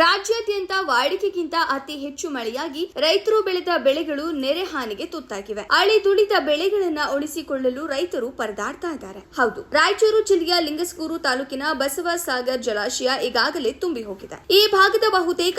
ರಾಜ್ಯಾದ್ಯಂತ ವಾಡಿಕೆಗಿಂತ ಅತಿ ಹೆಚ್ಚು ಮಳೆಯಾಗಿ ರೈತರು ಬೆಳೆದ ಬೆಳೆಗಳು ನೆರೆ ಹಾನಿಗೆ ತುತ್ತಾಗಿವೆ. ಅಳಿದುಳಿದ ಬೆಳೆಗಳನ್ನ ಉಳಿಸಿಕೊಳ್ಳಲು ರೈತರು ಪರದಾಡ್ತಾ ಇದ್ದಾರೆ. ಹೌದು, ರಾಯಚೂರು ಜಿಲ್ಲೆಯ ಲಿಂಗಸ್ಗೂರು ತಾಲೂಕಿನ ಬಸವಸಾಗರ್ ಜಲಾಶಯ ಈಗಾಗಲೇ ತುಂಬಿ ಹೋಗಿದೆ. ಈ ಭಾಗದ ಬಹುತೇಕ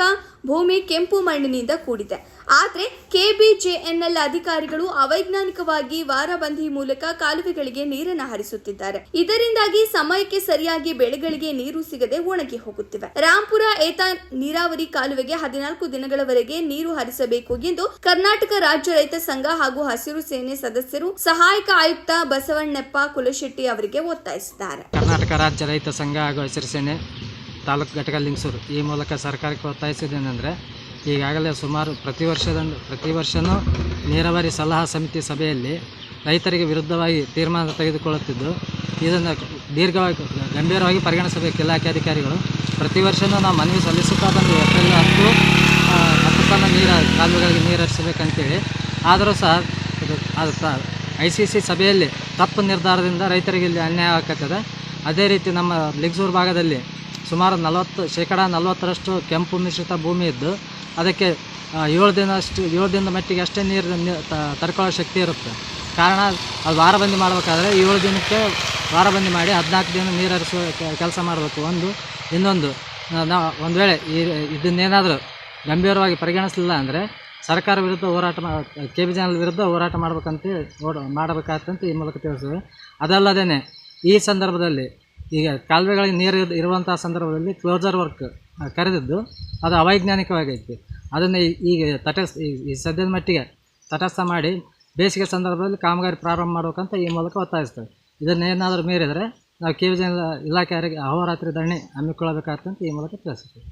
ಭೂಮಿ ಕೆಂಪು ಮಣ್ಣಿನಿಂದ ಕೂಡಿದೆ. ಆದ್ರೆ ಕೆಬಿಜೆಎನ್ಎಲ್ ಅಧಿಕಾರಿಗಳು ಅವೈಜ್ಞಾನಿಕವಾಗಿ ವಾರಬಂದಿ ಮೂಲಕ ಕಾಲುವೆಗಳಿಗೆ ನೀರನ್ನು ಹರಿಸುತ್ತಿದ್ದಾರೆ. ಇದರಿಂದಾಗಿ ಸಮಯಕ್ಕೆ ಸರಿಯಾಗಿ ಬೆಳೆಗಳಿಗೆ ನೀರು ಸಿಗದೆ ಒಣಗಿ ಹೋಗುತ್ತಿವೆ. ರಾಂಪುರ ಏತ ನೀರಾವರಿ ಕಾಲುವೆಗೆ 14 ದಿನಗಳವರೆಗೆ ನೀರು ಹರಿಸಬೇಕು ಎಂದು ಕರ್ನಾಟಕ ರಾಜ್ಯ ರೈತ ಸಂಘ ಹಾಗೂ ಹಸಿರು ಸೇನೆ ಸದಸ್ಯರು ಸಹಾಯಕ ಆಯುಕ್ತ ಬಸವಣ್ಣಪ್ಪ ಕುಲಶೆಟ್ಟಿ ಅವರಿಗೆ ಒತ್ತಾಯಿಸಿದ್ದಾರೆ. ಕರ್ನಾಟಕ ರಾಜ್ಯ ರೈತ ಸಂಘ ಹಾಗೂ ಹಸಿರು ಸೇನೆ ತಾಲೂಕು ಘಟಕ ಲಿಂಗಸೂರು ಈ ಮೂಲಕ ಸರ್ಕಾರಕ್ಕೆ ಒತ್ತಾಯಿಸಿದ್ದೇನೆಂದರೆ, ಈಗಾಗಲೇ ಸುಮಾರು ಪ್ರತಿ ವರ್ಷವೂ ನೀರಾವರಿ ಸಲಹಾ ಸಮಿತಿ ಸಭೆಯಲ್ಲಿ ರೈತರಿಗೆ ವಿರುದ್ಧವಾಗಿ ತೀರ್ಮಾನ ತೆಗೆದುಕೊಳ್ಳುತ್ತಿದ್ದು, ಇದನ್ನು ಗಂಭೀರವಾಗಿ ಪರಿಗಣಿಸಬೇಕು ಇಲಾಖೆ ಅಧಿಕಾರಿಗಳು. ಪ್ರತಿ ವರ್ಷವೂ ನಾವು ಮನವಿ ಸಲ್ಲಿಸುತ್ತಾ ಬಂದು ಏಪ್ರಿಲ್ 10 ತನಕ ಕಾಲುವೆಗಳಿಗೆ ನೀರು ಹರಿಸಬೇಕಂತೇಳಿ. ಆದರೂ ಸಹ ICC ಸಭೆಯಲ್ಲಿ ತಪ್ಪು ನಿರ್ಧಾರದಿಂದ ರೈತರಿಗೆ ಇಲ್ಲಿ ಅನ್ಯಾಯ ಆಗ್ತದೆ. ಅದೇ ರೀತಿ ನಮ್ಮ ಲಿಂಗಸೂರು ಭಾಗದಲ್ಲಿ ಸುಮಾರು 40% ಕೆಂಪು ಮಿಶ್ರಿತ ಭೂಮಿ ಇದ್ದು ಅದಕ್ಕೆ 7 ದಿನದ ಮಟ್ಟಿಗೆ ಅಷ್ಟೇ ನೀರು ತಡ್ಕೊಳ್ಳೋ ಶಕ್ತಿ ಇರುತ್ತೆ. ಕಾರಣ ಅದು ವಾರಬಂದಿ ಮಾಡಬೇಕಾದ್ರೆ 7 ದಿನಕ್ಕೆ ವಾರಬಂದಿ ಮಾಡಿ 14 ದಿನ ನೀರು ಹರಿಸುವ ಕೆಲಸ ಮಾಡಬೇಕು. ಇನ್ನೊಂದು ಒಂದು ವೇಳೆ ಇದನ್ನೇನಾದರೂ ಗಂಭೀರವಾಗಿ ಪರಿಗಣಿಸಲಿಲ್ಲ ಅಂದರೆ ಸರ್ಕಾರ ವಿರುದ್ಧ ಹೋರಾಟ KBJNL ವಿರುದ್ಧ ಹೋರಾಟ ಮಾಡಬೇಕಾಗ್ತಂತ ಈ ಮೂಲಕ ತಿಳಿಸಿದೆ. ಅದಲ್ಲದೇ ಈ ಸಂದರ್ಭದಲ್ಲಿ ಈಗ ಕಾಲುವೆಗಳಿಗೆ ನೀರು ಇರುವಂಥ ಸಂದರ್ಭದಲ್ಲಿ ಕ್ಲೋಸರ್ ವರ್ಕ್ ಕರೆದಿದ್ದು ಅದು ಅವೈಜ್ಞಾನಿಕವಾಗೈತಿ. ಅದನ್ನು ಈಗ ಈ ಸದ್ಯದ ಮಟ್ಟಿಗೆ ತಟಸ್ಥ ಮಾಡಿ ಬೇಸಿಗೆ ಸಂದರ್ಭದಲ್ಲಿ ಕಾಮಗಾರಿ ಪ್ರಾರಂಭ ಮಾಡಬೇಕಂತ ಈ ಮೂಲಕ ಒತ್ತಾಯಿಸ್ತೇವೆ. ಇದನ್ನೇನಾದರೂ ಮೀರಿದರೆ ನಾವು KBJNL ಇಲಾಖೆ ಅಹೋರಾತ್ರಿ ಧರಣಿ ಹಮ್ಮಿಕೊಳ್ಳಬೇಕಾಗ್ತಂತ ಈ ಮೂಲಕ ತಿಳಿಸ್ತೀವಿ.